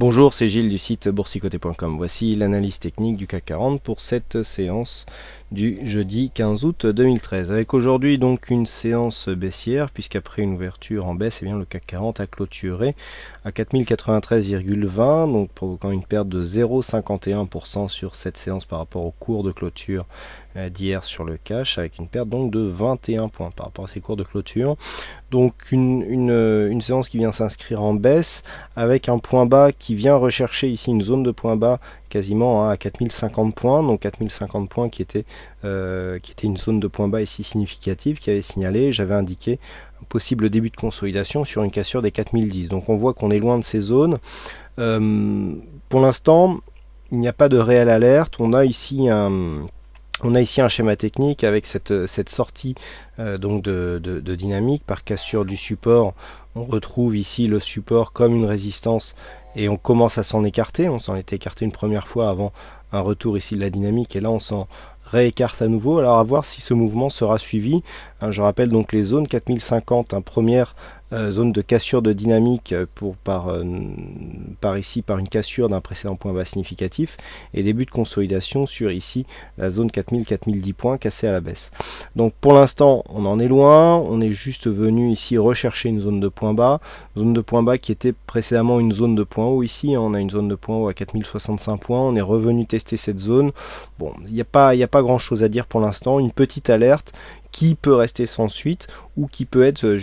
Bonjour, c'est Gilles du site boursicoté.com. Voici l'analyse technique du CAC 40 pour cette séance du jeudi 15 août 2013. Avec aujourd'hui donc une séance baissière, puisqu'après une ouverture en baisse, le CAC 40 a clôturé à 4093,20, donc provoquant une perte de 0,51% sur cette séance par rapport au cours de clôture d'hier sur le cash, avec une perte donc de 21 points par rapport à ces cours de clôture. Donc une séance qui vient s'inscrire en baisse avec un point bas qui vient rechercher ici une zone de point bas quasiment à 4050 points, donc 4050 points qui était une zone de point bas ici significative qui avait signalé, j'avais indiqué un possible début de consolidation sur une cassure des 4010. Donc on voit qu'on est loin de ces zones. Pour l'instant, il n'y a pas de réelle alerte. On a ici un schéma technique avec cette sortie donc de dynamique par cassure du support. On retrouve ici le support comme une résistance et on commence à s'en écarter. On s'en était écarté une première fois avant un retour ici de la dynamique et là on s'en réécarte à nouveau. Alors à voir si ce mouvement sera suivi. Je rappelle donc les zones 4050, première zone de cassure de dynamique par une cassure d'un précédent point bas significatif et début de consolidation sur ici la zone 4010 points cassée à la baisse. Donc pour l'instant on en est loin, on est juste venu ici rechercher une zone de point bas qui était précédemment une zone de point haut ici. On a une zone de point haut à 4065 points, on est revenu tester cette zone. Bon, il n'y a pas grand chose à dire pour l'instant, une petite alerte qui peut rester sans suite ou qui peut être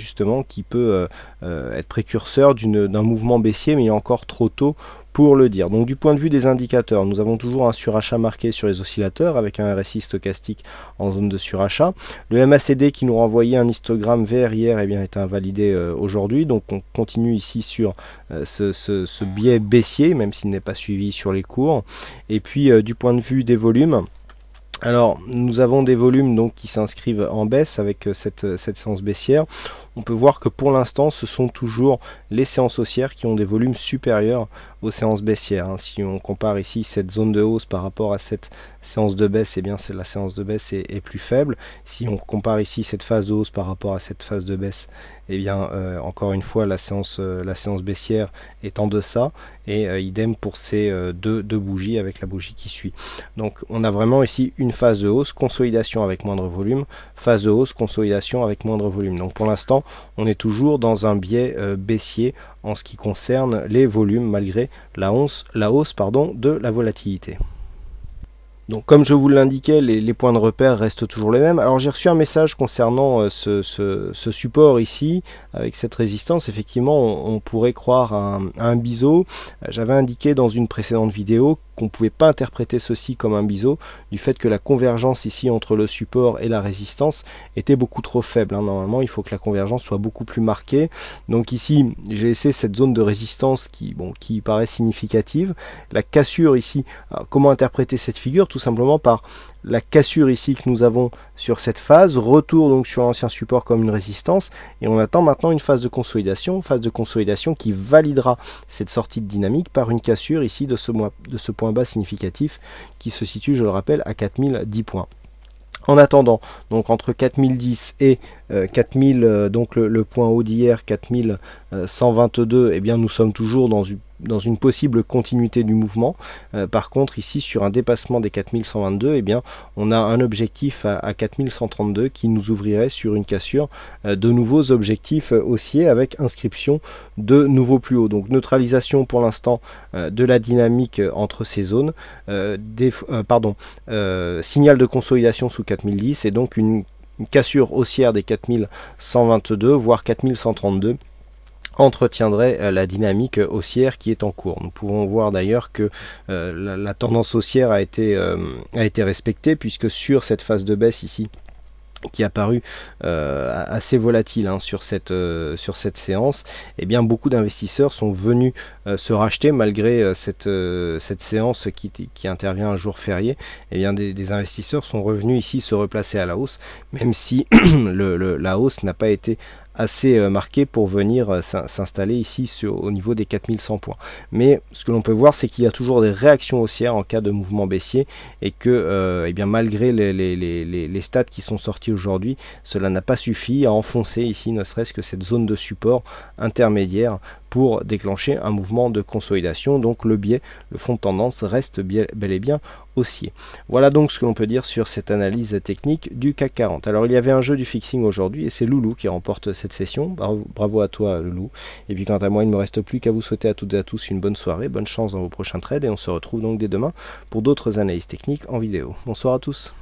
être précurseur d'un mouvement baissier, mais il est encore trop tôt pour le dire. Donc du point de vue des indicateurs, nous avons toujours un surachat marqué sur les oscillateurs avec un RSI stochastique en zone de surachat. Le MACD qui nous renvoyait un histogramme vert hier est invalidé aujourd'hui, donc on continue ici sur ce biais baissier, même s'il n'est pas suivi sur les cours. Et puis du point de vue des volumes, alors nous avons des volumes donc qui s'inscrivent en baisse avec cette séance baissière. On peut voir que pour l'instant ce sont toujours les séances haussières qui ont des volumes supérieurs aux séances baissières. Si on compare ici cette zone de hausse par rapport à cette séance de baisse, la séance de baisse est plus faible. Si on compare ici cette phase de hausse par rapport à cette phase de baisse, encore une fois la séance baissière est en deçà et idem pour ces deux bougies avec la bougie qui suit. Donc on a vraiment ici une phase de hausse, consolidation avec moindre volume, phase de hausse, consolidation avec moindre volume. Donc pour l'instant on est toujours dans un biais baissier en ce qui concerne les volumes malgré la hausse de la volatilité. Donc comme je vous l'indiquais, les points de repère restent toujours les mêmes. Alors j'ai reçu un message concernant ce support ici, avec cette résistance. Effectivement, on pourrait croire à un biseau. J'avais indiqué dans une précédente vidéo qu'on ne pouvait pas interpréter ceci comme un biseau, du fait que la convergence ici entre le support et la résistance était beaucoup trop faible. Normalement, il faut que la convergence soit beaucoup plus marquée. Donc ici, j'ai laissé cette zone de résistance qui paraît significative. La cassure ici, alors, comment interpréter cette figure? Tout simplement par la cassure ici que nous avons sur cette phase, retour donc sur l'ancien support comme une résistance, et on attend maintenant une phase de consolidation qui validera cette sortie de dynamique par une cassure ici de ce point bas significatif qui se situe, je le rappelle, à 4010 points. En attendant, donc entre 4010 et 4000, donc le point haut d'hier, 4122, nous sommes toujours dans une possible continuité du mouvement. Par contre, ici, sur un dépassement des 4122, on a un objectif à 4132 qui nous ouvrirait sur une cassure de nouveaux objectifs haussiers avec inscription de nouveaux plus hauts. Donc, neutralisation pour l'instant de la dynamique entre ces zones. Signal de consolidation sous 4010 et donc une cassure haussière des 4122 voire 4132 entretiendrait la dynamique haussière qui est en cours. Nous pouvons voir d'ailleurs que la tendance haussière a été respectée, puisque sur cette phase de baisse ici qui est apparu assez volatile sur cette séance, beaucoup d'investisseurs sont venus se racheter malgré cette séance qui intervient un jour férié. Des investisseurs sont revenus ici se replacer à la hausse, même si la hausse n'a pas été assez marqué pour venir s'installer ici au niveau des 4100 points. Mais ce que l'on peut voir, c'est qu'il y a toujours des réactions haussières en cas de mouvement baissier et que malgré les stats qui sont sortis aujourd'hui, cela n'a pas suffi à enfoncer ici ne serait-ce que cette zone de support intermédiaire pour déclencher un mouvement de consolidation. Donc le biais, le fond de tendance reste bel et bien haussier. Voilà donc ce que l'on peut dire sur cette analyse technique du CAC 40. Alors il y avait un jeu du fixing aujourd'hui et c'est Loulou qui remporte cette session. Bravo à toi Loulou. Et puis quant à moi, il ne me reste plus qu'à vous souhaiter à toutes et à tous une bonne soirée, bonne chance dans vos prochains trades et on se retrouve donc dès demain pour d'autres analyses techniques en vidéo. Bonsoir à tous.